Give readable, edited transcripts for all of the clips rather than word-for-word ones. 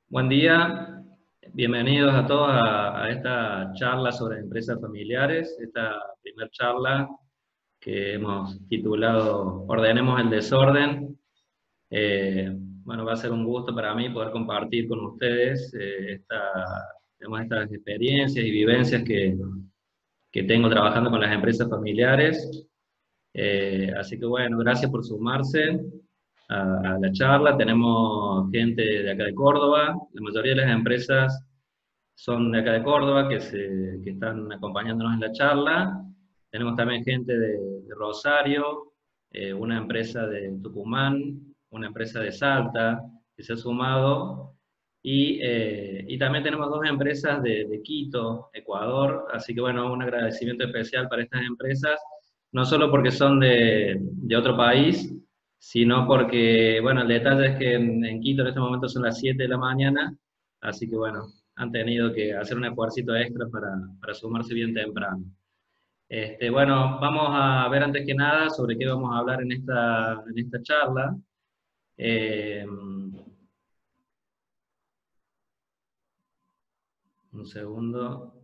Buen día, bienvenidos a todos a esta charla sobre empresas familiares, esta primera charla que hemos titulado Ordenemos el desorden. Bueno, va a ser un gusto para mí poder compartir con ustedes estas experiencias y vivencias que tengo trabajando con las empresas familiares. Así que bueno, gracias por sumarse a la charla. Tenemos gente de acá de Córdoba, la mayoría de las empresas son de acá de Córdoba que están acompañándonos en la charla. Tenemos también gente de Rosario, una empresa de Tucumán, una empresa de Salta que se ha sumado. Y también tenemos dos empresas de Quito, Ecuador, así que bueno, un agradecimiento especial para estas empresas, no solo porque son de otro país, sino porque, bueno, el detalle es que en Quito en este momento son las 7 de la mañana, así que bueno, han tenido que hacer un esfuerzo extra para sumarse bien temprano. Bueno, vamos a ver antes que nada sobre qué vamos a hablar en esta charla. Un segundo.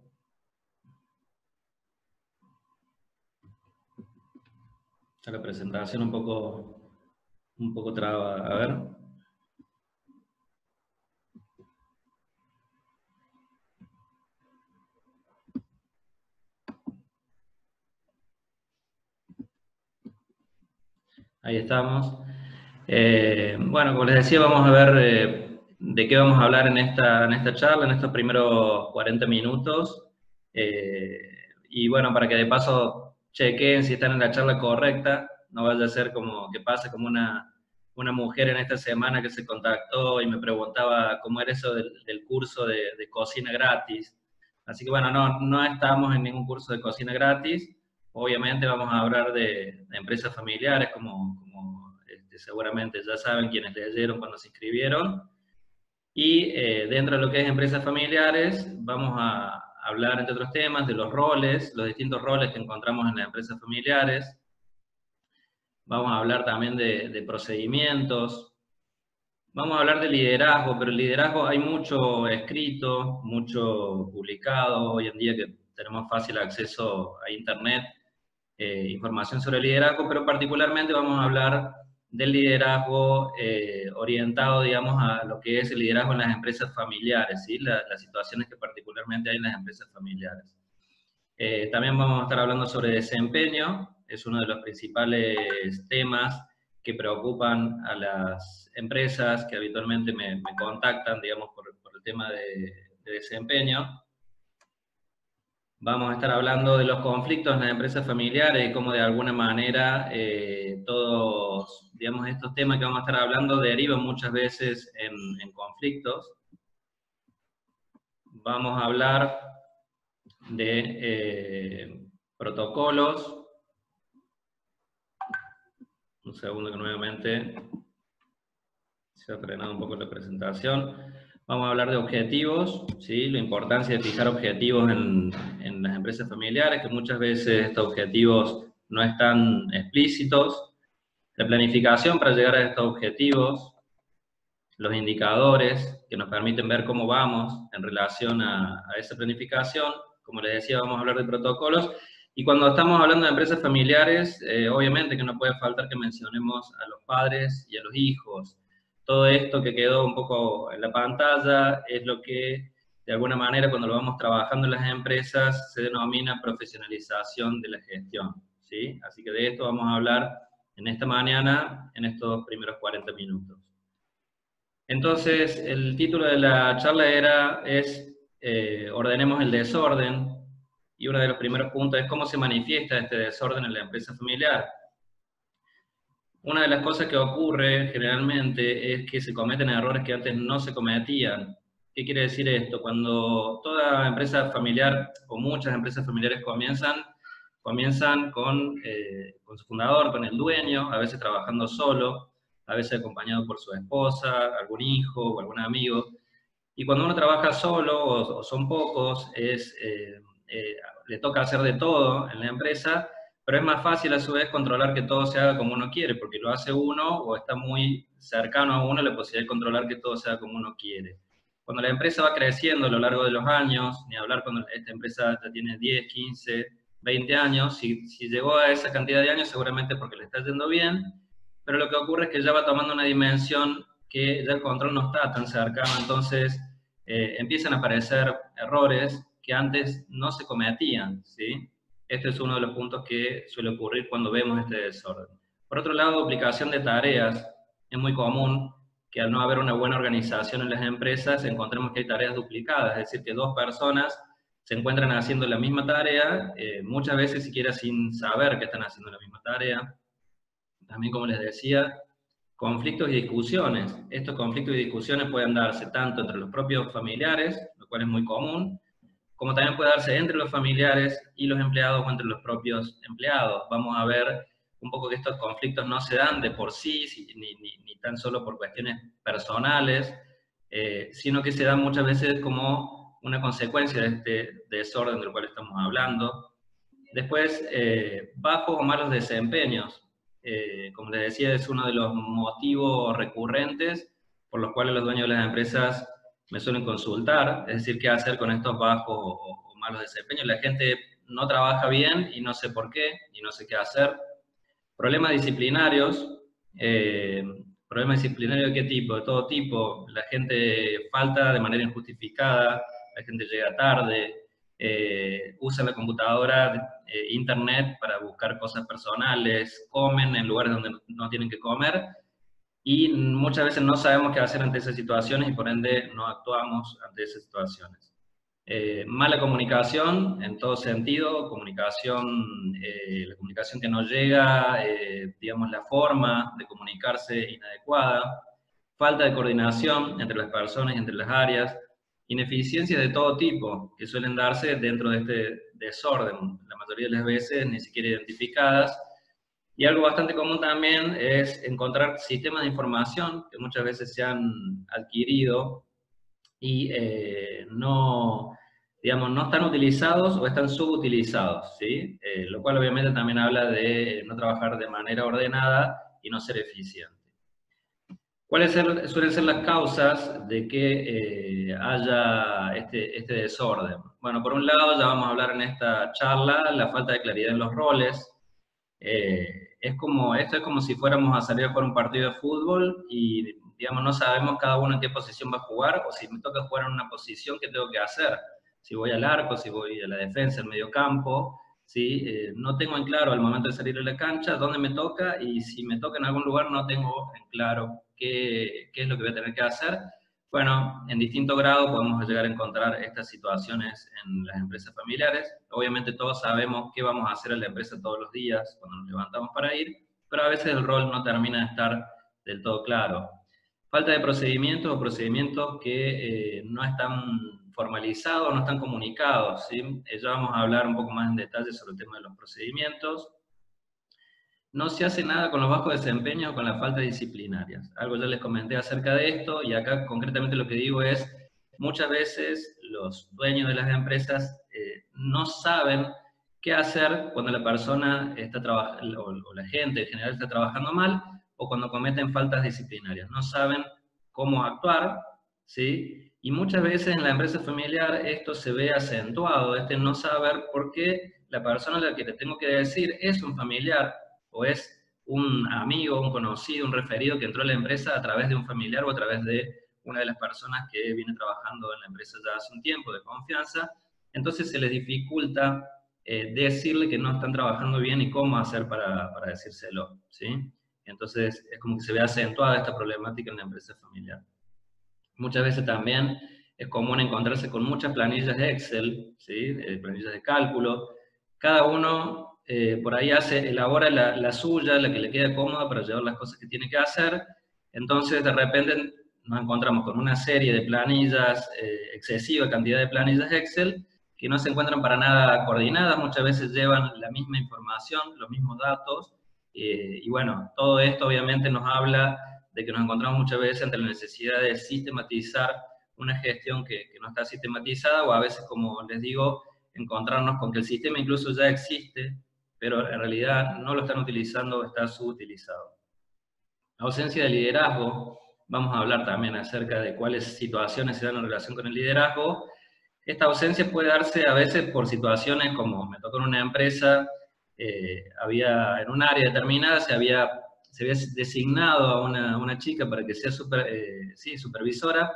Está la presentación un poco traba. A ver. Ahí estamos. Bueno, como les decía, vamos a ver de qué vamos a hablar en esta charla, en estos primeros 40 minutos. Y bueno, para que de paso chequen si están en la charla correcta, no vaya a ser como que pase como una mujer en esta semana que se contactó y me preguntaba cómo era eso del curso de cocina gratis. Así que bueno, no estamos en ningún curso de cocina gratis. Obviamente vamos a hablar de empresas familiares, como seguramente ya saben quienes leyeron cuando se inscribieron. Y dentro de lo que es empresas familiares, vamos a hablar, entre otros temas, de los roles, los distintos roles que encontramos en las empresas familiares. Vamos a hablar también de procedimientos. Vamos a hablar de liderazgo, pero el liderazgo hay mucho escrito, mucho publicado. Hoy en día que tenemos fácil acceso a Internet, información sobre liderazgo, pero particularmente vamos a hablar del liderazgo orientado, digamos, a lo que es el liderazgo en las empresas familiares, ¿sí? Las situaciones que particularmente hay en las empresas familiares. También vamos a estar hablando sobre desempeño, es uno de los principales temas que preocupan a las empresas que habitualmente me contactan, digamos, por el tema de desempeño. Vamos a estar hablando de los conflictos en las empresas familiares y cómo de alguna manera todos, digamos, estos temas que vamos a estar hablando derivan muchas veces en conflictos. Vamos a hablar de protocolos. Un segundo que nuevamente se ha frenado un poco la presentación. Vamos a hablar de objetivos, ¿sí? La importancia de fijar objetivos en las empresas familiares, que muchas veces estos objetivos no están explícitos. La planificación para llegar a estos objetivos, los indicadores que nos permiten ver cómo vamos en relación a esa planificación. Como les decía, vamos a hablar de protocolos. Y cuando estamos hablando de empresas familiares, obviamente que no puede faltar que mencionemos a los padres y a los hijos. Todo esto que quedó un poco en la pantalla es lo que, de alguna manera, cuando lo vamos trabajando en las empresas, se denomina profesionalización de la gestión, ¿sí? Así que de esto vamos a hablar en esta mañana, en estos primeros 40 minutos. Entonces, el título de la charla es Ordenemos el desorden, y uno de los primeros puntos es cómo se manifiesta este desorden en la empresa familiar. Una de las cosas que ocurre generalmente es que se cometen errores que antes no se cometían. ¿Qué quiere decir esto? Cuando toda empresa familiar, o muchas empresas familiares comienzan con su fundador, con el dueño, a veces trabajando solo, a veces acompañado por su esposa, algún hijo o algún amigo. Y cuando uno trabaja solo, o son pocos, le toca hacer de todo en la empresa, pero es más fácil a su vez controlar que todo se haga como uno quiere, porque lo hace uno o está muy cercano a uno la posibilidad de controlar que todo se haga como uno quiere. Cuando la empresa va creciendo a lo largo de los años, ni hablar cuando esta empresa ya tiene 10, 15, 20 años, si llegó a esa cantidad de años seguramente porque le está yendo bien, pero lo que ocurre es que ya va tomando una dimensión que ya el control no está tan cercano, entonces empiezan a aparecer errores que antes no se cometían, ¿sí? Este es uno de los puntos que suele ocurrir cuando vemos este desorden. Por otro lado, duplicación de tareas. Es muy común que al no haber una buena organización en las empresas, encontremos que hay tareas duplicadas, es decir, que dos personas se encuentran haciendo la misma tarea, muchas veces siquiera sin saber que están haciendo la misma tarea. También, como les decía, conflictos y discusiones. Estos conflictos y discusiones pueden darse tanto entre los propios familiares, lo cual es muy común, como también puede darse entre los familiares y los empleados o entre los propios empleados. Vamos a ver un poco que estos conflictos no se dan de por sí, ni tan solo por cuestiones personales, sino que se dan muchas veces como una consecuencia de este desorden del cual estamos hablando. Después, bajos o malos desempeños. Como les decía, es uno de los motivos recurrentes por los cuales los dueños de las empresas me suelen consultar, es decir, qué hacer con estos bajos o malos desempeños. La gente no trabaja bien y no sé por qué, y no sé qué hacer. Problemas disciplinarios. ¿Problemas disciplinarios de qué tipo? De todo tipo. La gente falta de manera injustificada, la gente llega tarde, usa la computadora, internet para buscar cosas personales, comen en lugares donde no tienen que comer, y muchas veces no sabemos qué hacer ante esas situaciones y por ende no actuamos ante esas situaciones. Mala comunicación en todo sentido, la comunicación que no llega, digamos la forma de comunicarse inadecuada, falta de coordinación entre las personas y entre las áreas, ineficiencias de todo tipo que suelen darse dentro de este desorden, la mayoría de las veces ni siquiera identificadas. Y algo bastante común también es encontrar sistemas de información que muchas veces se han adquirido y no, digamos, no están utilizados o están subutilizados, ¿sí? Lo cual obviamente también habla de no trabajar de manera ordenada y no ser eficiente. ¿Cuáles suelen ser las causas de que haya este desorden? Bueno, por un lado, ya vamos a hablar en esta charla, la falta de claridad en los roles. Esto es como si fuéramos a salir a jugar un partido de fútbol y, digamos, no sabemos cada uno en qué posición va a jugar, o si me toca jugar en una posición, ¿qué tengo que hacer? Si voy al arco, si voy a la defensa, al medio campo, ¿sí? No tengo en claro al momento de salir a la cancha dónde me toca, y si me toca en algún lugar no tengo en claro qué es lo que voy a tener que hacer. Bueno, en distinto grado podemos llegar a encontrar estas situaciones en las empresas familiares. Obviamente todos sabemos qué vamos a hacer en la empresa todos los días cuando nos levantamos para ir, pero a veces el rol no termina de estar del todo claro. Falta de procedimientos o procedimientos que no están formalizados, no están comunicados, ¿sí? Ya vamos a hablar un poco más en detalle sobre el tema de los procedimientos. No se hace nada con los bajos desempeños o con las faltas disciplinarias. Algo ya les comenté acerca de esto, y acá concretamente lo que digo es, muchas veces los dueños de las empresas no saben qué hacer cuando la persona está trabajando, o la gente en general está trabajando mal, o cuando cometen faltas disciplinarias. No saben cómo actuar, ¿sí? Y muchas veces en la empresa familiar esto se ve acentuado, no saber por qué la persona a la que le tengo que decir es un familiar, o es un amigo, un conocido, un referido que entró a la empresa a través de un familiar o a través de una de las personas que viene trabajando en la empresa ya hace un tiempo, de confianza. Entonces se les dificulta decirle que no están trabajando bien y cómo hacer para decírselo, ¿sí? Entonces es como que se ve acentuada esta problemática en la empresa familiar. Muchas veces también es común encontrarse con muchas planillas de Excel, ¿sí? Planillas de cálculo. Cada uno por ahí elabora la suya, la que le queda cómoda para llevar las cosas que tiene que hacer. Entonces, de repente, nos encontramos con una serie de planillas, excesiva cantidad de planillas de Excel, que no se encuentran para nada coordinadas, muchas veces llevan la misma información, los mismos datos, y bueno, todo esto obviamente nos habla de que nos encontramos muchas veces ante la necesidad de sistematizar una gestión que no está sistematizada, o a veces, como les digo, encontrarnos con que el sistema incluso ya existe, pero en realidad no lo están utilizando o está subutilizado. Ausencia de liderazgo. vamos a hablar también acerca de cuáles situaciones se dan en relación con el liderazgo. Esta ausencia puede darse a veces por situaciones como me tocó en una empresa, en un área determinada se había designado a una chica para que sea supervisora,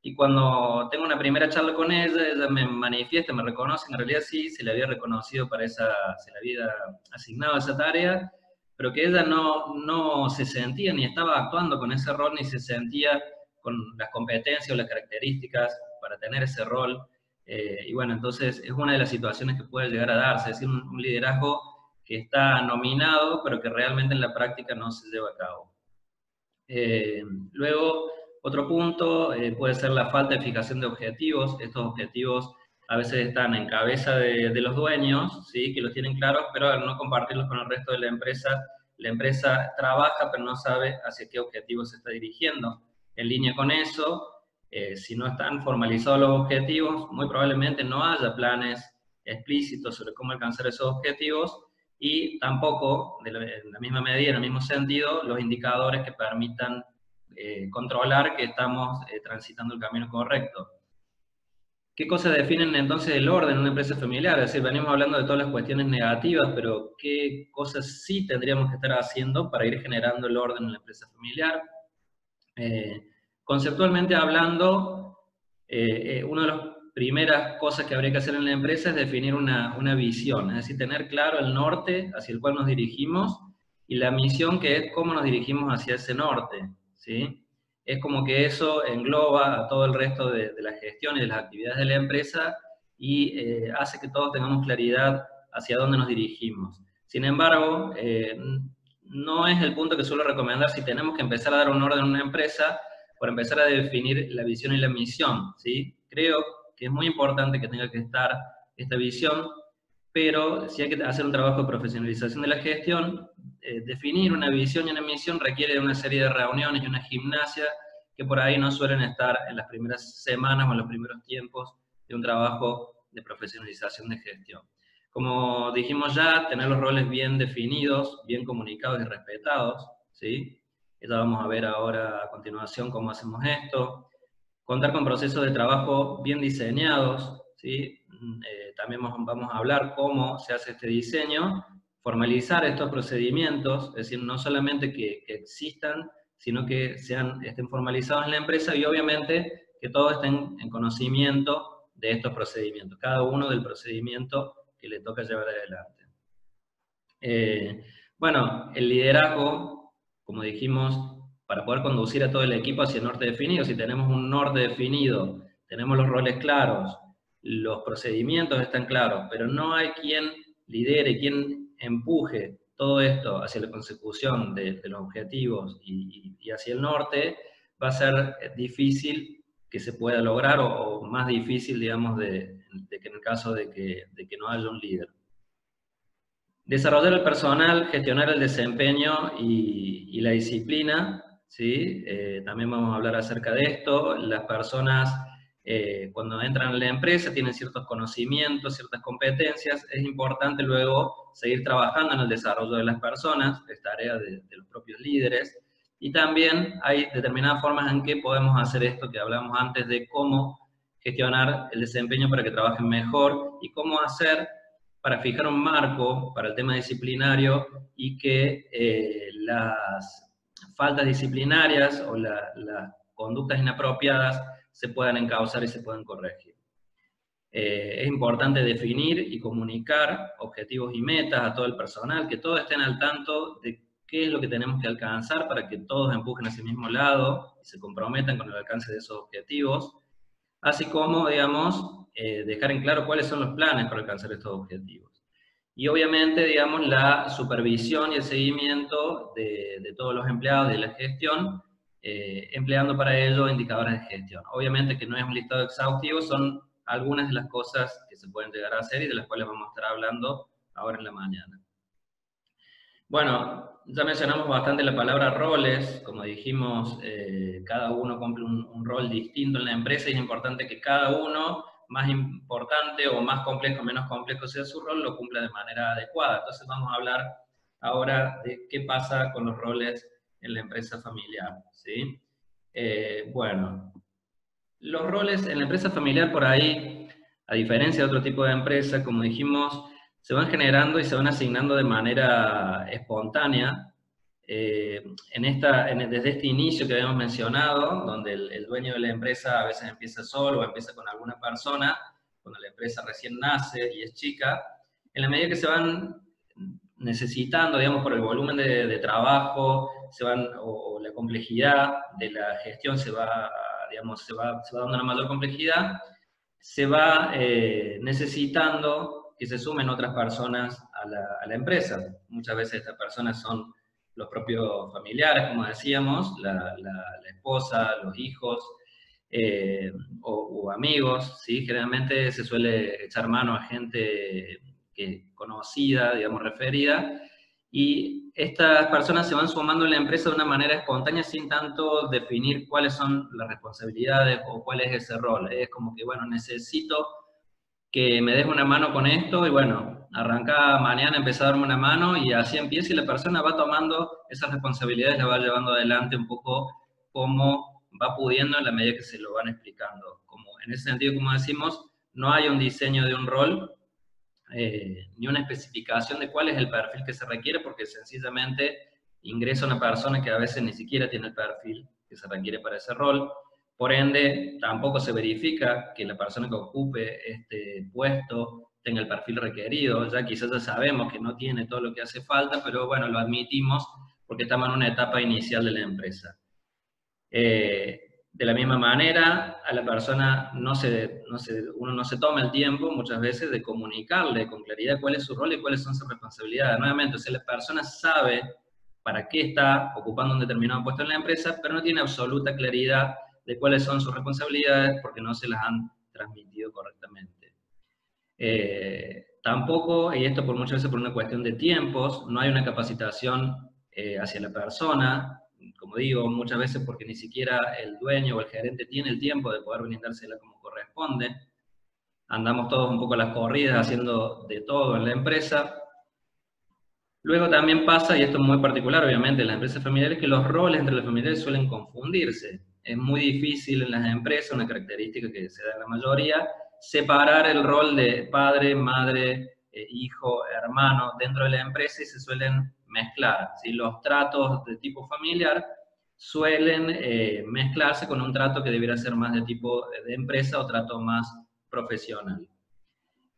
y cuando tengo una primera charla con ella me manifiesta, me reconoce, en realidad sí, se le había reconocido se le había asignado esa tarea, pero que ella no se sentía ni estaba actuando con ese rol, ni se sentía con las competencias o las características para tener ese rol. Y bueno, entonces es una de las situaciones que puede llegar a darse, es decir, un liderazgo que está nominado, pero que realmente en la práctica no se lleva a cabo. Luego, otro punto puede ser la falta de fijación de objetivos. Estos objetivos a veces están en cabeza de los dueños, ¿sí? Que los tienen claros, pero al no compartirlos con el resto de la empresa trabaja, pero no sabe hacia qué objetivos se está dirigiendo. En línea con eso, si no están formalizados los objetivos, muy probablemente no haya planes explícitos sobre cómo alcanzar esos objetivos, y tampoco, en la misma medida, en el mismo sentido, los indicadores que permitan controlar que estamos transitando el camino correcto. ¿Qué cosas definen entonces el orden en una empresa familiar? Es decir, venimos hablando de todas las cuestiones negativas, pero ¿qué cosas sí tendríamos que estar haciendo para ir generando el orden en la empresa familiar? Conceptualmente hablando, una de las primeras cosas que habría que hacer en la empresa es definir una visión, es decir, tener claro el norte hacia el cual nos dirigimos y la misión, que es cómo nos dirigimos hacia ese norte, ¿sí? Es como que eso engloba a todo el resto de la gestión y de las actividades de la empresa y hace que todos tengamos claridad hacia dónde nos dirigimos. Sin embargo, no es el punto que suelo recomendar si tenemos que empezar a dar un orden a una empresa por empezar a definir la visión y la misión, ¿sí? Creo que es muy importante que tenga que estar esta visión, pero si hay que hacer un trabajo de profesionalización de la gestión, definir una visión y una misión requiere de una serie de reuniones y una gimnasia que por ahí no suelen estar en las primeras semanas o en los primeros tiempos de un trabajo de profesionalización de gestión. Como dijimos ya, tener los roles bien definidos, bien comunicados y respetados, ¿sí? Ya vamos a ver ahora a continuación cómo hacemos esto. Contar con procesos de trabajo bien diseñados, ¿sí? También vamos a hablar cómo se hace este diseño, formalizar estos procedimientos, es decir, no solamente que existan, sino que estén formalizados en la empresa y obviamente que todos estén en conocimiento de estos procedimientos, cada uno del procedimiento que le toca llevar adelante. Bueno, el liderazgo, como dijimos, para poder conducir a todo el equipo hacia el norte definido, si tenemos un norte definido, tenemos los roles claros, los procedimientos están claros, pero no hay quien lidere, quien empuje todo esto hacia la consecución de los objetivos y hacia el norte, va a ser difícil que se pueda lograr o más difícil, digamos, de que en el caso de que no haya un líder. Desarrollar el personal, gestionar el desempeño y la disciplina, ¿sí? También vamos a hablar acerca de esto. Las personas, cuando entran en la empresa, tienen ciertos conocimientos, ciertas competencias. Es importante luego seguir trabajando en el desarrollo de las personas, es tarea de los propios líderes. Y también hay determinadas formas en que podemos hacer esto que hablamos antes de cómo gestionar el desempeño para que trabajen mejor y cómo hacer para fijar un marco para el tema disciplinario y que las faltas disciplinarias o las conductas inapropiadas se puedan encauzar y se puedan corregir. Es importante definir y comunicar objetivos y metas a todo el personal, que todos estén al tanto de qué es lo que tenemos que alcanzar para que todos empujen hacia el mismo lado y se comprometan con el alcance de esos objetivos, así como, digamos, dejar en claro cuáles son los planes para alcanzar estos objetivos. Y obviamente, digamos, la supervisión y el seguimiento de todos los empleados de la gestión, empleando para ello indicadores de gestión. Obviamente que no es un listado exhaustivo, son algunas de las cosas que se pueden llegar a hacer y de las cuales vamos a estar hablando ahora en la mañana. Bueno, ya mencionamos bastante la palabra roles, como dijimos, cada uno cumple un rol distinto en la empresa y es importante que cada uno, más importante o más complejo o menos complejo sea su rol, lo cumpla de manera adecuada. Entonces vamos a hablar ahora de qué pasa con los roles en la empresa familiar, ¿sí? Bueno, los roles en la empresa familiar por ahí, a diferencia de otro tipo de empresa, como dijimos, se van generando y se van asignando de manera espontánea. Desde este inicio que habíamos mencionado, donde el dueño de la empresa a veces empieza solo o empieza con alguna persona, cuando la empresa recién nace y es chica, en la medida que se van necesitando, digamos, por el volumen de trabajo, o la complejidad de la gestión digamos, se va dando una mayor complejidad, se va necesitando que se sumen otras personas a la empresa. Muchas veces estas personas son los propios familiares, como decíamos, la esposa, los hijos, o amigos, ¿sí? Generalmente se suele echar mano a gente conocida, digamos, referida, y estas personas se van sumando en la empresa de una manera espontánea sin tanto definir cuáles son las responsabilidades o cuál es ese rol. Es como que, bueno, necesito que me des una mano con esto y bueno, arranca mañana, empieza a darme una mano y así empieza y la persona va tomando esas responsabilidades, la va llevando adelante un poco como va pudiendo en la medida que se lo van explicando. Como, en ese sentido, como decimos, no hay un diseño de un rol, ni una especificación de cuál es el perfil que se requiere, porque sencillamente ingresa una persona que a veces ni siquiera tiene el perfil que se requiere para ese rol. Por ende, tampoco se verifica que la persona que ocupe este puesto tenga el perfil requerido. Ya quizás ya sabemos que no tiene todo lo que hace falta, pero bueno, lo admitimos porque estamos en una etapa inicial de la empresa. De la misma manera, a la persona uno no se toma el tiempo muchas veces de comunicarle con claridad cuál es su rol y cuáles son sus responsabilidades. Nuevamente, o sea, la persona sabe para qué está ocupando un determinado puesto en la empresa, pero no tiene absoluta claridad de cuáles son sus responsabilidades porque no se las han transmitido correctamente. Tampoco, y esto por muchas veces por una cuestión de tiempos, no hay una capacitación hacia la persona, como digo, muchas veces porque ni siquiera el dueño o el gerente tiene el tiempo de poder brindársela como corresponde. Andamos todos un poco a las corridas haciendo de todo en la empresa. Luego también pasa, y esto es muy particular obviamente en las empresas familiares, que los roles entre los familiares suelen confundirse. Es muy difícil en las empresas, una característica que se da en la mayoría, separar el rol de padre, madre, hijo, hermano dentro de la empresa y se suelen mezclar, ¿sí? Los tratos de tipo familiar suelen mezclarse con un trato que debiera ser más de tipo de empresa o trato más profesional.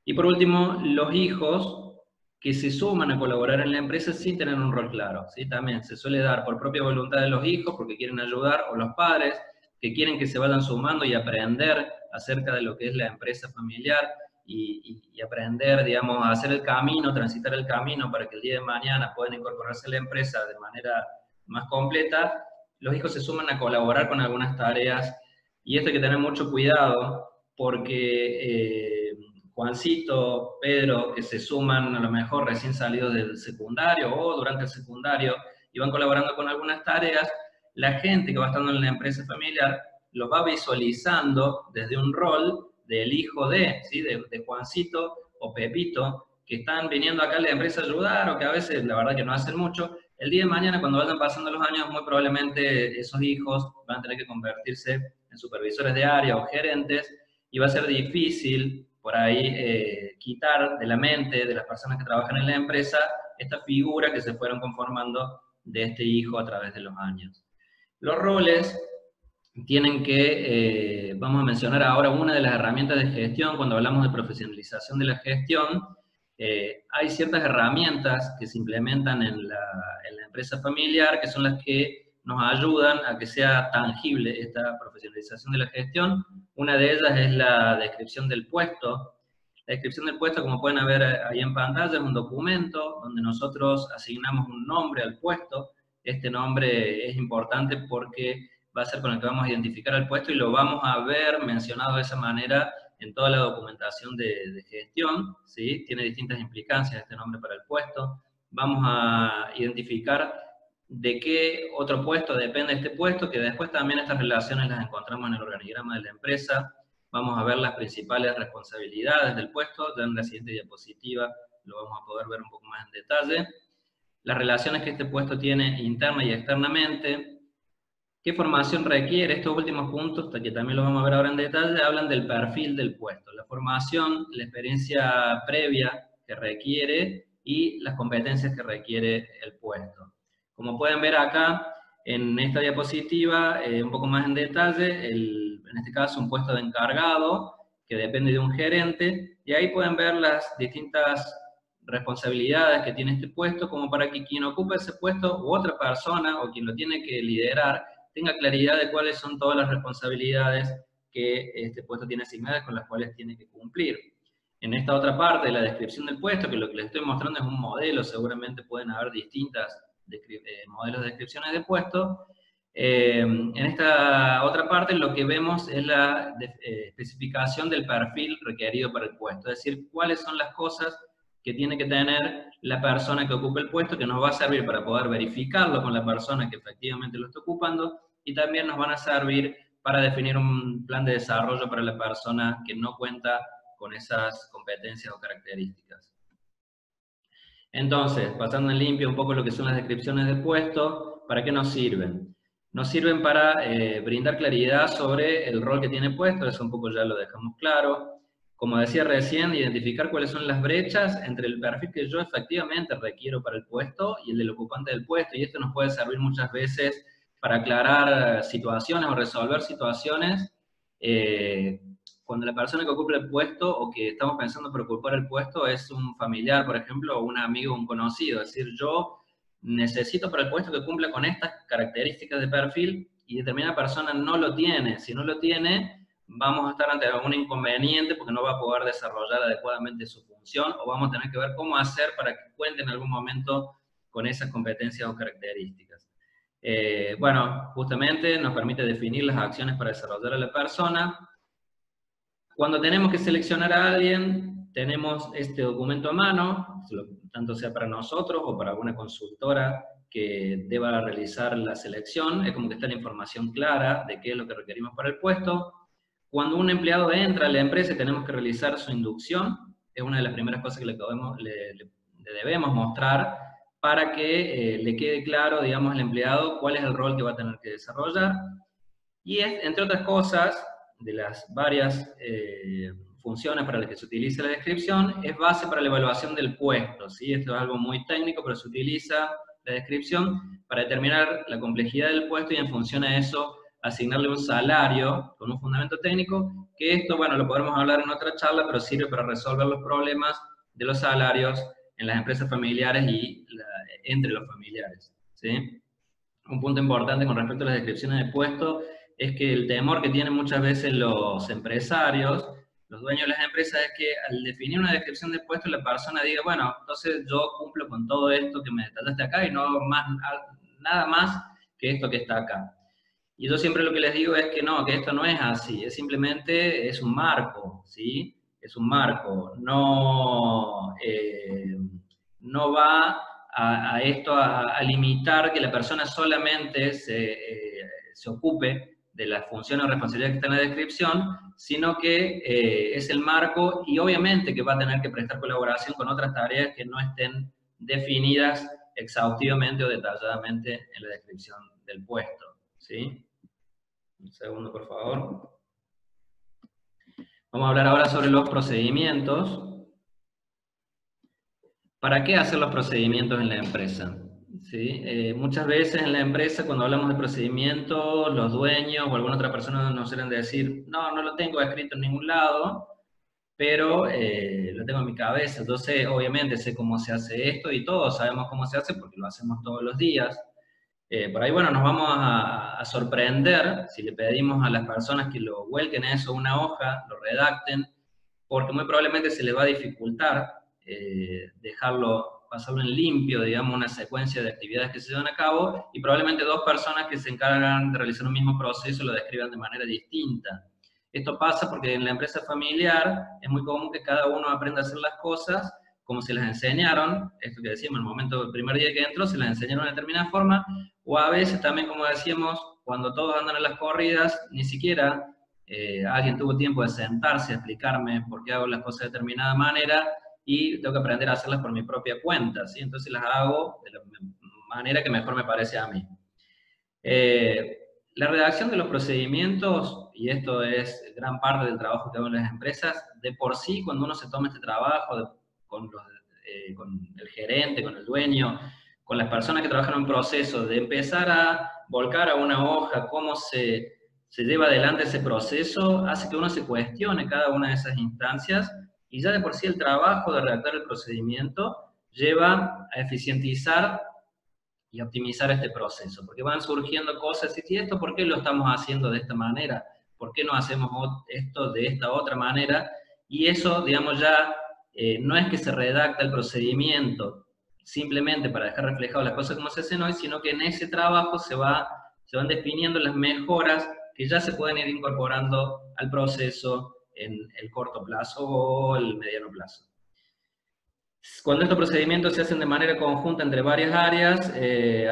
Y por último, los hijos que se suman a colaborar en la empresa sin tener un rol claro, ¿sí? También se suele dar por propia voluntad de los hijos, porque quieren ayudar, o los padres, que quieren que se vayan sumando y aprender acerca de lo que es la empresa familiar y aprender, digamos, a hacer el camino, transitar el camino para que el día de mañana puedan incorporarse a la empresa de manera más completa. Los hijos se suman a colaborar con algunas tareas y esto hay que tener mucho cuidado porque Juancito, Pedro, que se suman a lo mejor recién salidos del secundario o durante el secundario y van colaborando con algunas tareas, la gente que va estando en la empresa familiar los va visualizando desde un rol del hijo ¿sí? de Juancito o Pepito, que están viniendo acá a la empresa a ayudar o que a veces la verdad que no hacen mucho. El día de mañana, cuando vayan pasando los años, muy probablemente esos hijos van a tener que convertirse en supervisores de área o gerentes y va a ser difícil por ahí quitar de la mente de las personas que trabajan en la empresa esta figura que se fueron conformando de este hijo a través de los años. Los roles tienen que, vamos a mencionar ahora una de las herramientas de gestión, cuando hablamos de profesionalización de la gestión, hay ciertas herramientas que se implementan en la empresa familiar, que son las que nos ayudan a que sea tangible esta profesionalización de la gestión. Una de ellas es la descripción del puesto. La descripción del puesto, como pueden ver ahí en pantalla, es un documento donde nosotros asignamos un nombre al puesto. Este nombre es importante porque va a ser con el que vamos a identificar al puesto y lo vamos a ver mencionado de esa manera en toda la documentación de gestión, ¿sí? Tiene distintas implicancias este nombre para el puesto. Vamos a identificar de qué otro puesto depende este puesto, que después también estas relaciones las encontramos en el organigrama de la empresa. Vamos a ver las principales responsabilidades del puesto, ya en la siguiente diapositiva lo vamos a poder ver un poco más en detalle. Las relaciones que este puesto tiene interna y externamente, ¿Qué formación requiere? Estos últimos puntos, que también los vamos a ver ahora en detalle, hablan del perfil del puesto, la formación, la experiencia previa que requiere y las competencias que requiere el puesto. Como pueden ver acá, en esta diapositiva, un poco más en detalle, en este caso un puesto de encargado, que depende de un gerente, y ahí pueden ver las distintas responsabilidades que tiene este puesto, como para que quien ocupa ese puesto u otra persona o quien lo tiene que liderar tenga claridad de cuáles son todas las responsabilidades que este puesto tiene asignadas con las cuales tiene que cumplir. En esta otra parte de la descripción del puesto, que lo que les estoy mostrando es un modelo, seguramente pueden haber distintas modelos de descripciones de puesto. En esta otra parte lo que vemos es la especificación del perfil requerido para el puesto, es decir, cuáles son las cosas que tiene que tener la persona que ocupa el puesto, que nos va a servir para poder verificarlo con la persona que efectivamente lo está ocupando, y también nos van a servir para definir un plan de desarrollo para la persona que no cuenta con esas competencias o características. Entonces, pasando en limpio un poco lo que son las descripciones de puesto, ¿para qué nos sirven? Nos sirven para brindar claridad sobre el rol que tiene puesto, eso un poco ya lo dejamos claro. Como decía recién, identificar cuáles son las brechas entre el perfil que yo efectivamente requiero para el puesto y el del ocupante del puesto, y esto nos puede servir muchas veces para aclarar situaciones o resolver situaciones cuando la persona que ocupa el puesto o que estamos pensando por ocupar el puesto es un familiar, por ejemplo, o un amigo o un conocido. Es decir, yo necesito para el puesto que cumpla con estas características de perfil y determinada persona no lo tiene. Si no lo tiene, vamos a estar ante algún inconveniente porque no va a poder desarrollar adecuadamente su función, o vamos a tener que ver cómo hacer para que cuente en algún momento con esas competencias o características. Bueno, justamente nos permite definir las acciones para desarrollar a la persona. Cuando tenemos que seleccionar a alguien, tenemos este documento a mano, tanto sea para nosotros o para alguna consultora que deba realizar la selección, es como que está la información clara de qué es lo que requerimos para el puesto. Cuando un empleado entra a la empresa y tenemos que realizar su inducción, es una de las primeras cosas que le debemos mostrar para que le quede claro, digamos, al empleado cuál es el rol que va a tener que desarrollar. Y es, entre otras cosas, de las varias funciones para las que se utiliza la descripción, es base para la evaluación del puesto, ¿sí? Esto es algo muy técnico, pero se utiliza la descripción para determinar la complejidad del puesto y en función a eso asignarle un salario con un fundamento técnico, que esto, bueno, lo podremos hablar en otra charla, pero sirve para resolver los problemas de los salarios en las empresas familiares y entre los familiares, ¿sí? Un punto importante con respecto a las descripciones de puesto es que el temor que tienen muchas veces los empresarios, los dueños de las empresas, es que al definir una descripción de puesto la persona diga, bueno, entonces yo cumplo con todo esto que me detallaste acá y no hago nada más que esto que está acá. Y yo siempre lo que les digo es que no, que esto no es así, es simplemente es un marco, ¿sí? Es un marco, no va a esto a limitar que la persona solamente se ocupe de las funciones o responsabilidades que está en la descripción, sino que es el marco y obviamente que va a tener que prestar colaboración con otras tareas que no estén definidas exhaustivamente o detalladamente en la descripción del puesto, ¿sí? Un segundo, por favor. Vamos a hablar ahora sobre los procedimientos. ¿Para qué hacer los procedimientos en la empresa? ¿Sí? Muchas veces en la empresa, cuando hablamos de procedimientos, los dueños o alguna otra persona nos suelen decir, no, no lo tengo escrito en ningún lado, pero lo tengo en mi cabeza. Yo sé, obviamente, sé cómo se hace esto y todos sabemos cómo se hace porque lo hacemos todos los días. Por ahí, bueno, nos vamos a sorprender si le pedimos a las personas que lo vuelquen eso a una hoja, lo redacten, porque muy probablemente se les va a dificultar pasarlo en limpio, digamos, una secuencia de actividades que se llevan a cabo, y probablemente dos personas que se encargan de realizar un mismo proceso lo describan de manera distinta. Esto pasa porque en la empresa familiar es muy común que cada uno aprenda a hacer las cosas como se las enseñaron, esto que decíamos, en el momento del primer día que entró, se las enseñaron de determinada forma, o a veces también, como decíamos, cuando todos andan en las corridas, ni siquiera alguien tuvo tiempo de sentarse a explicarme por qué hago las cosas de determinada manera, y tengo que aprender a hacerlas por mi propia cuenta, ¿sí? Entonces las hago de la manera que mejor me parece a mí. La redacción de los procedimientos, y esto es gran parte del trabajo que hago en las empresas, de por sí, cuando uno se toma este trabajo con el gerente, con el dueño, con las personas que trabajan en un proceso, de empezar a volcar a una hoja cómo se lleva adelante ese proceso, hace que uno se cuestione cada una de esas instancias, y ya de por sí el trabajo de redactar el procedimiento lleva a eficientizar y optimizar este proceso, porque van surgiendo cosas, y esto, ¿por qué lo estamos haciendo de esta manera? ¿Por qué no hacemos esto de esta otra manera? Y eso, digamos, ya no es que se redacta el procedimiento simplemente para dejar reflejadas las cosas como se hacen hoy, sino que en ese trabajo se van definiendo las mejoras que ya se pueden ir incorporando al proceso en el corto plazo o el mediano plazo. Cuando estos procedimientos se hacen de manera conjunta entre varias áreas,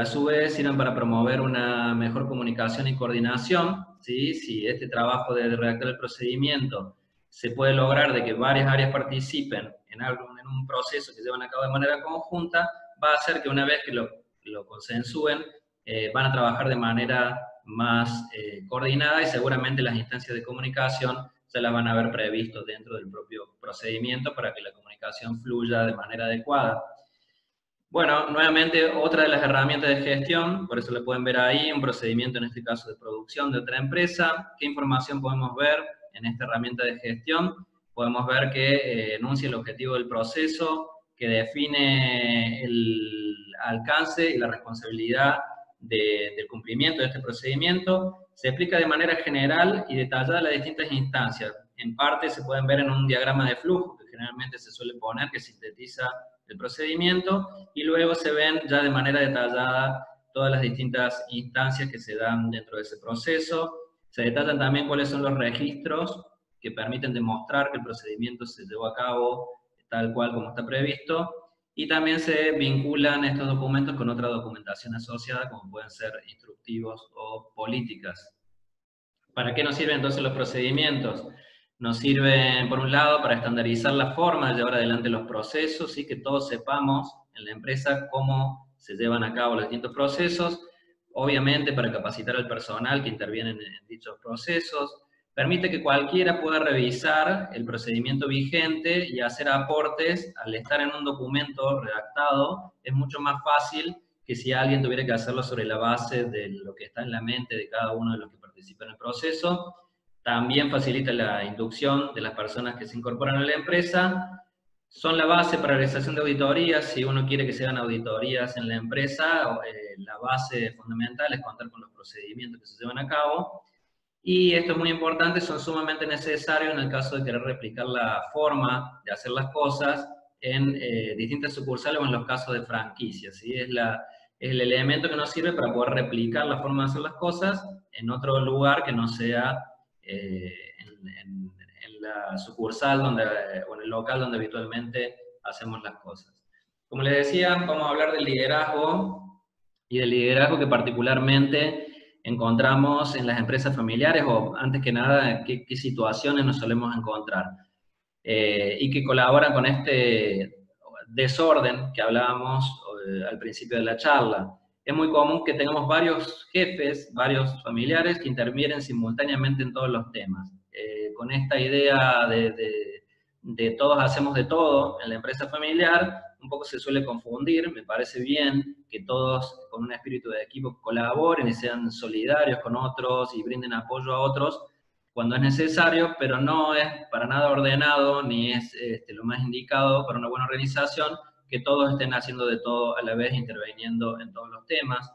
a su vez sirven para promover una mejor comunicación y coordinación, ¿sí? Si este trabajo de redactar el procedimiento se puede lograr de que varias áreas participen en un proceso que llevan a cabo de manera conjunta, va a hacer que una vez que lo consensúen, van a trabajar de manera más coordinada, y seguramente las instancias de comunicación se las van a haber previsto dentro del propio procedimiento para que la comunicación fluya de manera adecuada. Bueno, nuevamente otra de las herramientas de gestión, por eso le pueden ver ahí, un procedimiento en este caso de producción de otra empresa. ¿Qué información podemos ver en esta herramienta de gestión? Podemos ver que enuncia el objetivo del proceso, que define el alcance y la responsabilidad del cumplimiento de este procedimiento. Se explica de manera general y detallada las distintas instancias. En parte se pueden ver en un diagrama de flujo, que generalmente se suele poner, que sintetiza el procedimiento, y luego se ven ya de manera detallada todas las distintas instancias que se dan dentro de ese proceso. Se detallan también cuáles son los registros que permiten demostrar que el procedimiento se llevó a cabo tal cual como está previsto, y también se vinculan estos documentos con otra documentación asociada, como pueden ser instructivos o políticas. ¿Para qué nos sirven entonces los procedimientos? Nos sirven, por un lado, para estandarizar la forma de llevar adelante los procesos, y que todos sepamos en la empresa cómo se llevan a cabo los distintos procesos. Obviamente, para capacitar al personal que interviene en dichos procesos. Permite que cualquiera pueda revisar el procedimiento vigente y hacer aportes. Al estar en un documento redactado, es mucho más fácil que si alguien tuviera que hacerlo sobre la base de lo que está en la mente de cada uno de los que participan en el proceso. También facilita la inducción de las personas que se incorporan a la empresa. Son la base para la realización de auditorías. Si uno quiere que se hagan auditorías en la empresa, la base fundamental es contar con los procedimientos que se llevan a cabo. Y esto es muy importante, son sumamente necesarios en el caso de querer replicar la forma de hacer las cosas en distintas sucursales o en los casos de franquicias, ¿sí? Es el elemento que nos sirve para poder replicar la forma de hacer las cosas en otro lugar que no sea en la sucursal o en el local donde habitualmente hacemos las cosas. Como les decía, vamos a hablar del liderazgo, y del liderazgo que particularmente encontramos en las empresas familiares, o antes que nada, qué situaciones nos solemos encontrar, y que colaboran con este desorden que hablábamos al principio de la charla. Es muy común que tengamos varios jefes, varios familiares que intervienen simultáneamente en todos los temas. Con esta idea de todos hacemos de todo en la empresa familiar, un poco se suele confundir. Me parece bien que todos con un espíritu de equipo colaboren y sean solidarios con otros y brinden apoyo a otros cuando es necesario, pero no es para nada ordenado ni es lo más indicado para una buena organización que todos estén haciendo de todo a la vez, interviniendo en todos los temas.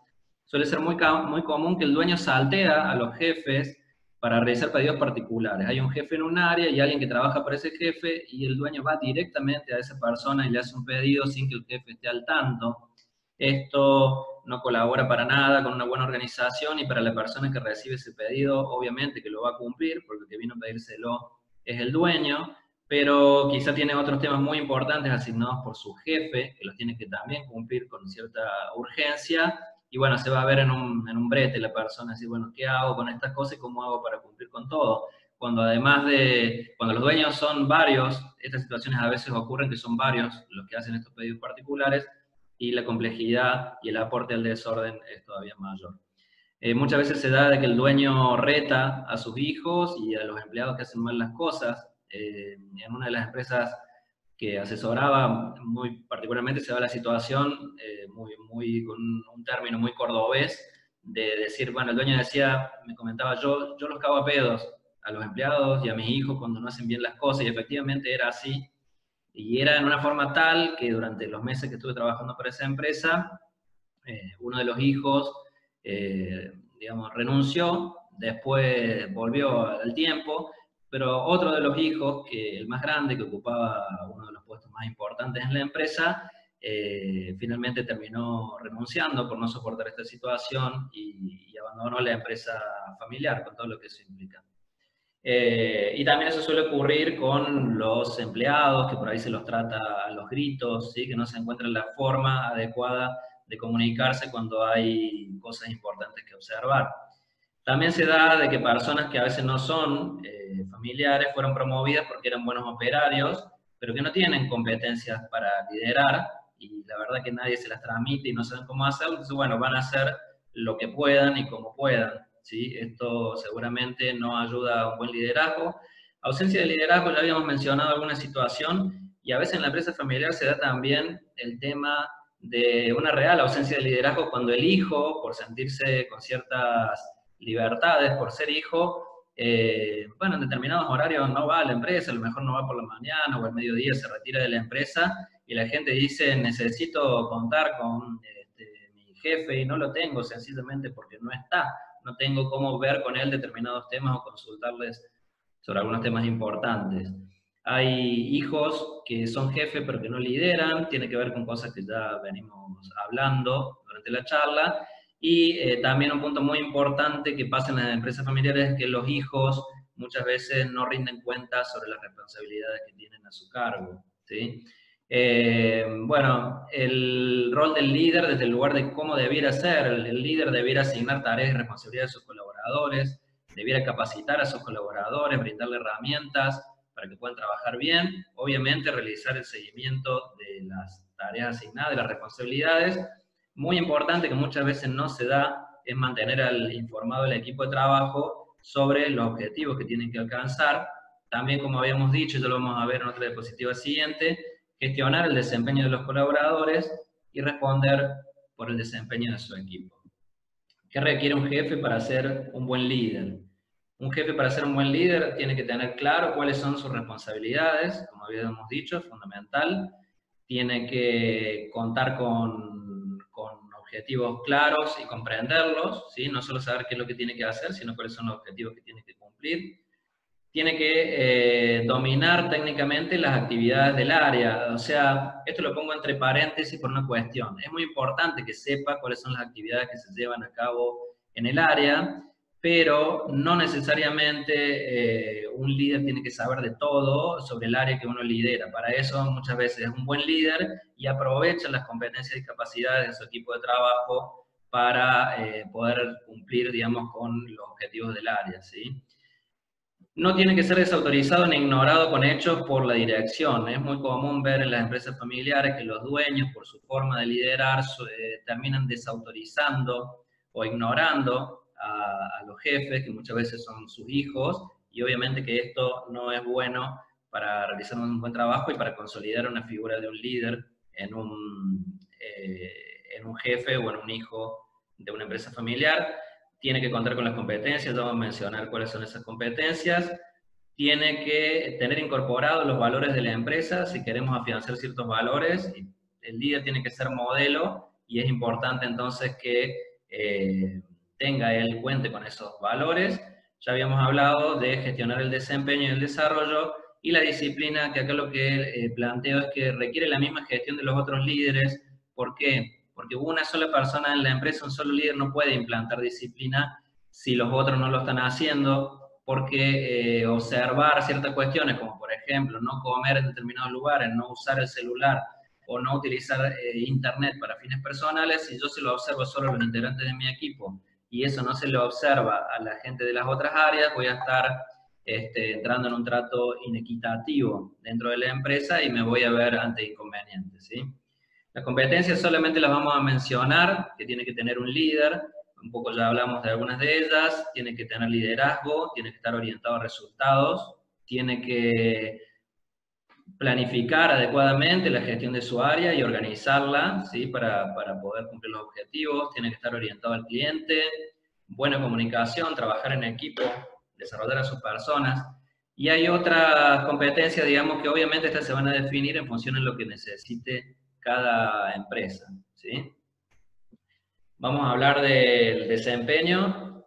Suele ser muy común que el dueño saltea a los jefes para realizar pedidos particulares. Hay un jefe en un área y alguien que trabaja para ese jefe, y el dueño va directamente a esa persona y le hace un pedido sin que el jefe esté al tanto. Esto no colabora para nada con una buena organización, y para la persona que recibe ese pedido, obviamente que lo va a cumplir, porque el que vino a pedírselo es el dueño, pero quizá tiene otros temas muy importantes asignados por su jefe, que los tiene que también cumplir con cierta urgencia, y bueno, se va a ver en un brete la persona, decir, bueno, ¿qué hago con estas cosas y cómo hago para cumplir con todo? Cuando además cuando los dueños son varios, estas situaciones a veces ocurren que son varios los que hacen estos pedidos particulares, y la complejidad y el aporte al desorden es todavía mayor. Muchas veces se da de que el dueño reta a sus hijos y a los empleados que hacen mal las cosas. En una de las empresas que asesoraba, muy particularmente se da la situación, con un término muy cordobés, de decir, bueno, el dueño decía, me comentaba, yo los cago a pedos a los empleados y a mis hijos cuando no hacen bien las cosas, y efectivamente era así, y era en una forma tal que durante los meses que estuve trabajando para esa empresa, uno de los hijos, digamos, renunció, después volvió al tiempo, pero otro de los hijos, que el más grande, que ocupaba uno de los puestos más importantes en la empresa, finalmente terminó renunciando por no soportar esta situación y abandonó la empresa familiar, con todo lo que eso implica. Y también eso suele ocurrir con los empleados, que por ahí se los trata a los gritos, ¿sí? Que no se encuentra la forma adecuada de comunicarse cuando hay cosas importantes que observar. También se da de que personas que a veces no son familiares fueron promovidas porque eran buenos operarios, pero que no tienen competencias para liderar, y la verdad que nadie se las transmite y no saben cómo hacerlo, entonces bueno, van a hacer lo que puedan y como puedan, ¿sí? Esto seguramente no ayuda a un buen liderazgo. Ausencia de liderazgo, ya habíamos mencionado alguna situación, y a veces en la empresa familiar se da también el tema de una real ausencia de liderazgo cuando el hijo, por sentirse con ciertas libertades, por ser hijo, bueno, en determinados horarios no va a la empresa, a lo mejor no va por la mañana o al mediodía, se retira de la empresa, y la gente dice, necesito contar con mi jefe, y no lo tengo sencillamente porque no está, no tengo cómo ver con él determinados temas o consultarles sobre algunos temas importantes. Hay hijos que son jefes pero que no lideran, tiene que ver con cosas que ya venimos hablando durante la charla, y también un punto muy importante que pasa en las empresas familiares es que los hijos muchas veces no rinden cuentas sobre las responsabilidades que tienen a su cargo, ¿sí? Bueno, el rol del líder desde el lugar de cómo debiera ser, el líder debiera asignar tareas y responsabilidades a sus colaboradores, debiera capacitar a sus colaboradores, brindarle herramientas para que puedan trabajar bien, obviamente realizar el seguimiento de las tareas asignadas, de las responsabilidades. Muy importante, que muchas veces no se da, es mantener informado el equipo de trabajo sobre los objetivos que tienen que alcanzar. También, como habíamos dicho, ya lo vamos a ver en otra diapositiva siguiente, gestionar el desempeño de los colaboradores y responder por el desempeño de su equipo. ¿Qué requiere un jefe para ser un buen líder? Un jefe para ser un buen líder tiene que tener claro cuáles son sus responsabilidades, como habíamos dicho, es fundamental. Tiene que contar con objetivos claros y comprenderlos, ¿sí? No solo saber qué es lo que tiene que hacer, sino cuáles son los objetivos que tiene que cumplir. Tiene que dominar técnicamente las actividades del área. O sea, esto lo pongo entre paréntesis por una cuestión. Es muy importante que sepa cuáles son las actividades que se llevan a cabo en el área, pero no necesariamente un líder tiene que saber de todo sobre el área que uno lidera. Para eso muchas veces es un buen líder y aprovecha las competencias y capacidades de su equipo de trabajo para poder cumplir, digamos, con los objetivos del área, ¿sí? No tiene que ser desautorizado ni ignorado con hechos por la dirección. Es muy común ver en las empresas familiares que los dueños, por su forma de liderar, terminan desautorizando o ignorando a los jefes, que muchas veces son sus hijos, y obviamente que esto no es bueno para realizar un buen trabajo y para consolidar una figura de un líder en un jefe o en un hijo de una empresa familiar. Tiene que contar con las competencias, vamos a mencionar cuáles son esas competencias. Tiene que tener incorporados los valores de la empresa, si queremos afianzar ciertos valores. El líder tiene que ser modelo, y es importante entonces que tenga él, cuente con esos valores. Ya habíamos hablado de gestionar el desempeño y el desarrollo, y la disciplina, que acá lo que planteo es que requiere la misma gestión de los otros líderes. ¿Por qué? Porque una sola persona en la empresa, un solo líder, no puede implantar disciplina si los otros no lo están haciendo, porque observar ciertas cuestiones, como por ejemplo no comer en determinados lugares, no usar el celular o no utilizar internet para fines personales, si yo se lo observo solo a los integrantes de mi equipo y eso no se lo observa a la gente de las otras áreas, voy a estar entrando en un trato inequitativo dentro de la empresa y me voy a ver ante inconvenientes, ¿sí? Las competencias solamente las vamos a mencionar, que tiene que tener un líder, un poco ya hablamos de algunas de ellas, tiene que tener liderazgo, tiene que estar orientado a resultados, tiene que planificar adecuadamente la gestión de su área y organizarla, ¿sí? para poder cumplir los objetivos, tiene que estar orientado al cliente, buena comunicación, trabajar en equipo, desarrollar a sus personas. Y hay otras competencias, digamos, que obviamente estas se van a definir en función de lo que necesite cada empresa, ¿sí? Vamos a hablar del desempeño.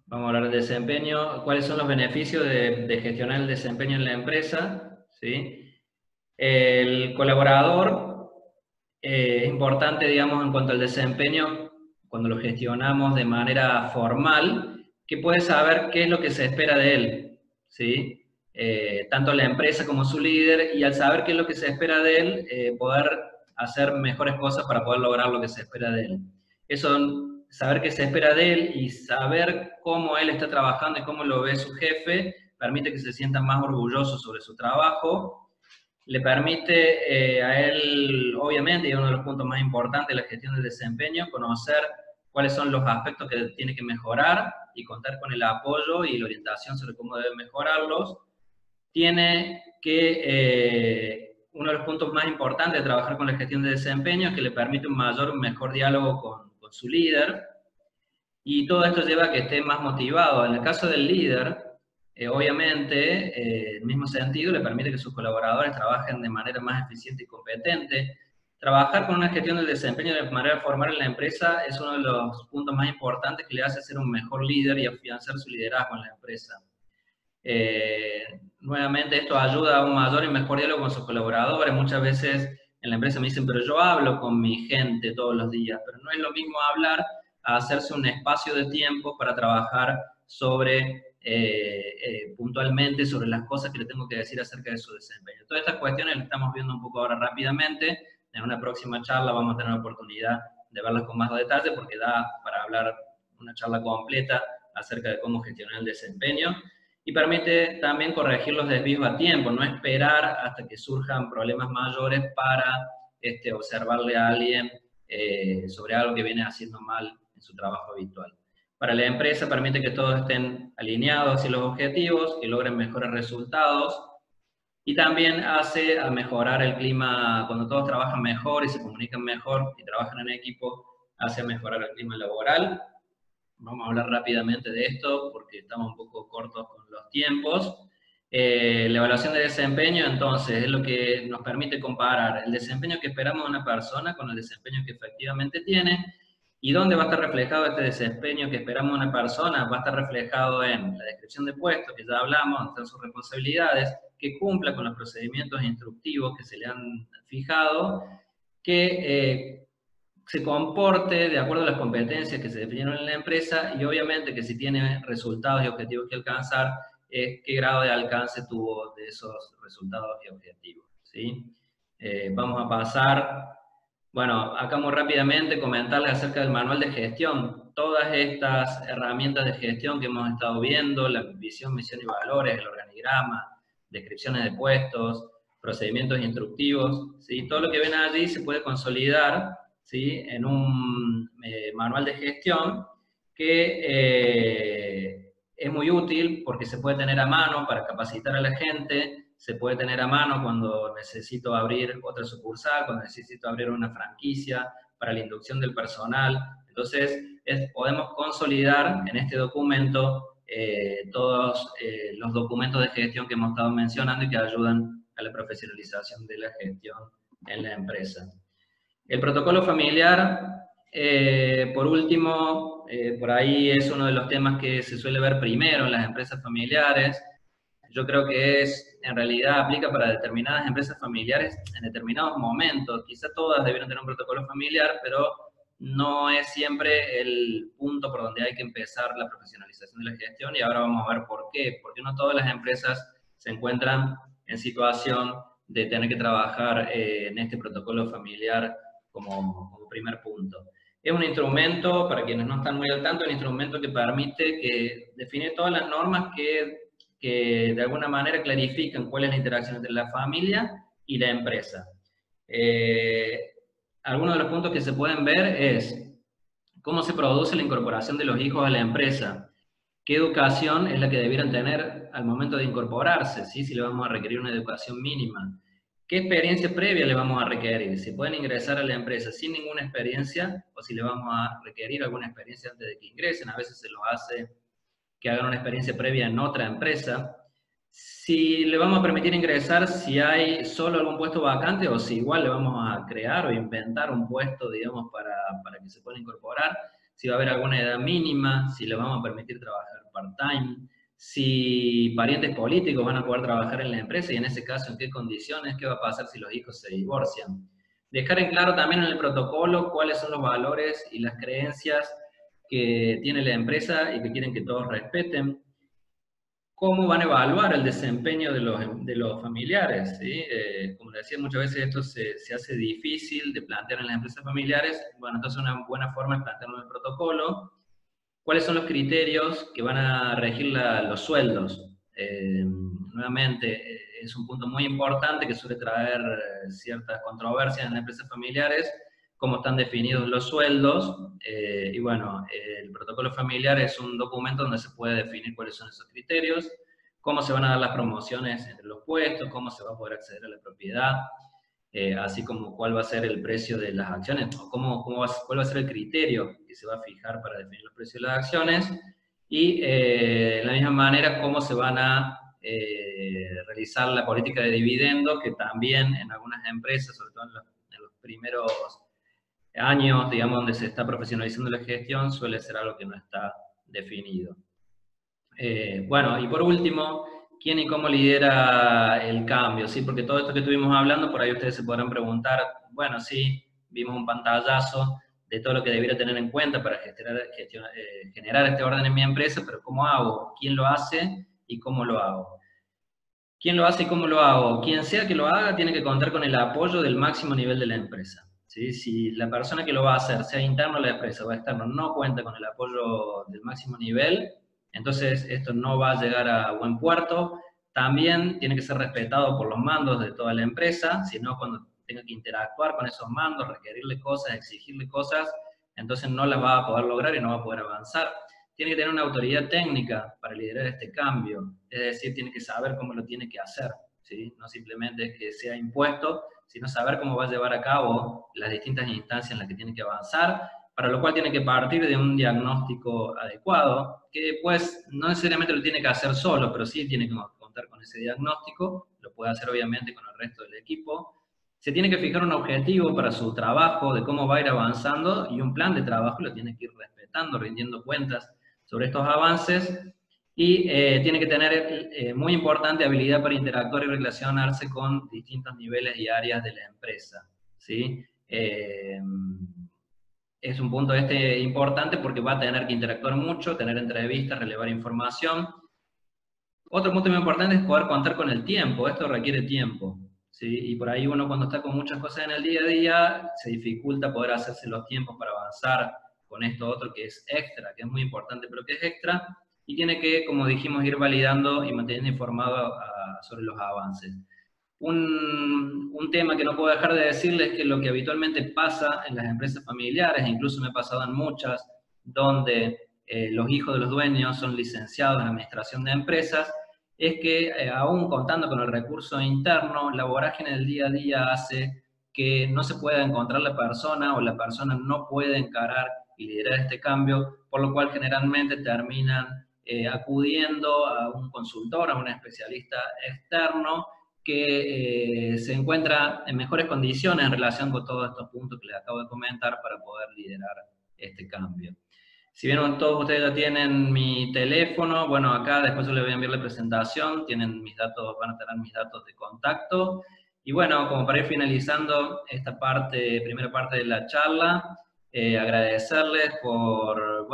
Vamos a hablar del desempeño, cuáles son los beneficios de gestionar el desempeño en la empresa, ¿sí? El colaborador es importante, digamos, en cuanto al desempeño, cuando lo gestionamos de manera formal, que puede saber qué es lo que se espera de él, ¿sí? Tanto la empresa como su líder, y al saber qué es lo que se espera de él, poder hacer mejores cosas para poder lograr lo que se espera de él. Eso, saber qué se espera de él y saber cómo él está trabajando y cómo lo ve su jefe, permite que se sienta más orgulloso sobre su trabajo, le permite a él, obviamente, y uno de los puntos más importantes de la gestión del desempeño, conocer cuáles son los aspectos que tiene que mejorar y contar con el apoyo y la orientación sobre cómo debe mejorarlos. Tiene que, uno de los puntos más importantes de trabajar con la gestión de desempeño es que le permite un mejor diálogo con su líder, y todo esto lleva a que esté más motivado. En el caso del líder, obviamente, en el mismo sentido, le permite que sus colaboradores trabajen de manera más eficiente y competente. Trabajar con una gestión del desempeño de manera formal en la empresa es uno de los puntos más importantes que le hace ser un mejor líder y afianzar su liderazgo en la empresa. Nuevamente, esto ayuda a un mayor y mejor diálogo con sus colaboradores. Muchas veces en la empresa me dicen, pero yo hablo con mi gente todos los días, pero no es lo mismo hablar a hacerse un espacio de tiempo para trabajar sobre, puntualmente, sobre las cosas que le tengo que decir acerca de su desempeño. Todas estas cuestiones las estamos viendo un poco ahora rápidamente. En una próxima charla vamos a tener la oportunidad de verlas con más detalle, porque da para hablar una charla completa acerca de cómo gestionar el desempeño. Y permite también corregir los desvíos a tiempo, no esperar hasta que surjan problemas mayores para observarle a alguien sobre algo que viene haciendo mal en su trabajo habitual. Para la empresa permite que todos estén alineados hacia los objetivos, que logren mejores resultados, y también hace a mejorar el clima. Cuando todos trabajan mejor y se comunican mejor y trabajan en equipo, hace a mejorar el clima laboral. Vamos a hablar rápidamente de esto porque estamos un poco cortos con los tiempos. La evaluación de desempeño, entonces, es lo que nos permite comparar el desempeño que esperamos de una persona con el desempeño que efectivamente tiene. ¿Y dónde va a estar reflejado este desempeño que esperamos de una persona? Va a estar reflejado en la descripción de puestos, que ya hablamos, donde están sus responsabilidades, que cumpla con los procedimientos instructivos que se le han fijado, que se comporte de acuerdo a las competencias que se definieron en la empresa, y obviamente que si tiene resultados y objetivos que alcanzar, qué grado de alcance tuvo de esos resultados y objetivos, ¿sí? Vamos a pasar, bueno, acá muy rápidamente comentarles acerca del manual de gestión. Todas estas herramientas de gestión que hemos estado viendo, la visión, misión y valores, el organigrama, descripciones de puestos, procedimientos instructivos, ¿sí? Todo lo que ven allí se puede consolidar, ¿sí? En un manual de gestión que es muy útil porque se puede tener a mano para capacitar a la gente, se puede tener a mano cuando necesito abrir otra sucursal, cuando necesito abrir una franquicia, para la inducción del personal. Entonces, podemos consolidar en este documento todos los documentos de gestión que hemos estado mencionando y que ayudan a la profesionalización de la gestión en la empresa. El protocolo familiar, por último, por ahí es uno de los temas que se suele ver primero en las empresas familiares. Yo creo que en realidad aplica para determinadas empresas familiares en determinados momentos. Quizá todas debieran tener un protocolo familiar, pero no es siempre el punto por donde hay que empezar la profesionalización de la gestión, y ahora vamos a ver por qué. Porque no todas las empresas se encuentran en situación de tener que trabajar en este protocolo familiar como primer punto. Es un instrumento, para quienes no están muy al tanto, un instrumento que permite, que define todas las normas que que de alguna manera clarifican cuál es la interacción entre la familia y la empresa. Algunos de los puntos que se pueden ver es cómo se produce la incorporación de los hijos a la empresa, qué educación es la que debieran tener al momento de incorporarse, ¿sí? Si le vamos a requerir una educación mínima, qué experiencia previa le vamos a requerir, si pueden ingresar a la empresa sin ninguna experiencia o si le vamos a requerir alguna experiencia antes de que ingresen. A veces se los hace que hagan una experiencia previa en otra empresa. Si le vamos a permitir ingresar, si hay solo algún puesto vacante o si igual le vamos a crear o inventar un puesto, digamos, para que se pueda incorporar, si va a haber alguna edad mínima, si le vamos a permitir trabajar part-time, si parientes políticos van a poder trabajar en la empresa y en ese caso en qué condiciones, qué va a pasar si los hijos se divorcian. Dejar en claro también en el protocolo cuáles son los valores y las creencias que tiene la empresa y que quieren que todos respeten. ¿Cómo van a evaluar el desempeño de los familiares? ¿Sí? Como decía, muchas veces esto se hace difícil de plantear en las empresas familiares. Bueno, entonces una buena forma es plantearlo en el protocolo. ¿Cuáles son los criterios que van a regir los sueldos? Nuevamente, es un punto muy importante que suele traer ciertas controversias en las empresas familiares, cómo están definidos los sueldos, y bueno, el protocolo familiar es un documento donde se puede definir cuáles son esos criterios, cómo se van a dar las promociones entre los puestos, cómo se va a poder acceder a la propiedad, así como cuál va a ser el precio de las acciones, o cuál va a ser el criterio que se va a fijar para definir los precios de las acciones, y de la misma manera cómo se van a realizar la política de dividendos, que también en algunas empresas, sobre todo en los primeros años, digamos, donde se está profesionalizando la gestión, suele ser algo que no está definido. Bueno, y por último, ¿quién y cómo lidera el cambio? ¿Sí? Porque todo esto que estuvimos hablando, por ahí ustedes se podrán preguntar, bueno, sí, vimos un pantallazo de todo lo que debiera tener en cuenta para generar este orden en mi empresa, pero ¿cómo hago? ¿Quién lo hace y cómo lo hago? ¿Quién lo hace y cómo lo hago? Quien sea que lo haga tiene que contar con el apoyo del máximo nivel de la empresa. ¿Sí? Si la persona que lo va a hacer, sea interno a la empresa o externo, no cuenta con el apoyo del máximo nivel, entonces esto no va a llegar a buen puerto. También tiene que ser respetado por los mandos de toda la empresa, si no cuando tenga que interactuar con esos mandos, requerirle cosas, exigirle cosas, entonces no las va a poder lograr y no va a poder avanzar. Tiene que tener una autoridad técnica para liderar este cambio, es decir, tiene que saber cómo lo tiene que hacer, ¿sí? No simplemente es que sea impuesto, sino saber cómo va a llevar a cabo las distintas instancias en las que tiene que avanzar, para lo cual tiene que partir de un diagnóstico adecuado, que después no necesariamente lo tiene que hacer solo, pero sí tiene que contar con ese diagnóstico, lo puede hacer obviamente con el resto del equipo. Se tiene que fijar un objetivo para su trabajo, de cómo va a ir avanzando, y un plan de trabajo lo tiene que ir respetando, rindiendo cuentas sobre estos avances, y tiene que tener, muy importante, habilidad para interactuar y relacionarse con distintos niveles y áreas de la empresa, ¿sí? Es un punto importante porque va a tener que interactuar mucho, tener entrevistas, relevar información. Otro punto muy importante es poder contar con el tiempo, esto requiere tiempo, ¿sí? Y por ahí uno cuando está con muchas cosas en el día a día, se dificulta poder hacerse los tiempos para avanzar con esto otro que es extra, que es muy importante, pero que es extra, y tiene que, como dijimos, ir validando y manteniendo informado sobre los avances. Un tema que no puedo dejar de decirles es que lo que habitualmente pasa en las empresas familiares, incluso me ha pasado en muchas, donde los hijos de los dueños son licenciados en administración de empresas, es que aún contando con el recurso interno, la vorágine del día a día hace que no se pueda encontrar la persona o la persona no puede encarar y liderar este cambio, por lo cual generalmente terminan acudiendo a un consultor, a un especialista externo, que se encuentra en mejores condiciones en relación con todos estos puntos que les acabo de comentar para poder liderar este cambio. Si bien todos ustedes ya tienen mi teléfono, bueno, acá después yo les voy a enviar la presentación, tienen mis datos, van a tener mis datos de contacto. Y bueno, como para ir finalizando esta primera parte de la charla, agradecerles por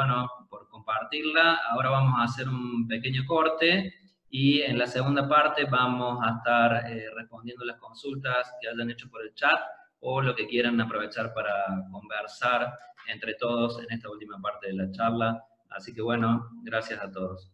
compartirla. Ahora vamos a hacer un pequeño corte y en la segunda parte vamos a estar respondiendo las consultas que hayan hecho por el chat o lo que quieran aprovechar para conversar entre todos en esta última parte de la charla. Así que bueno, gracias a todos.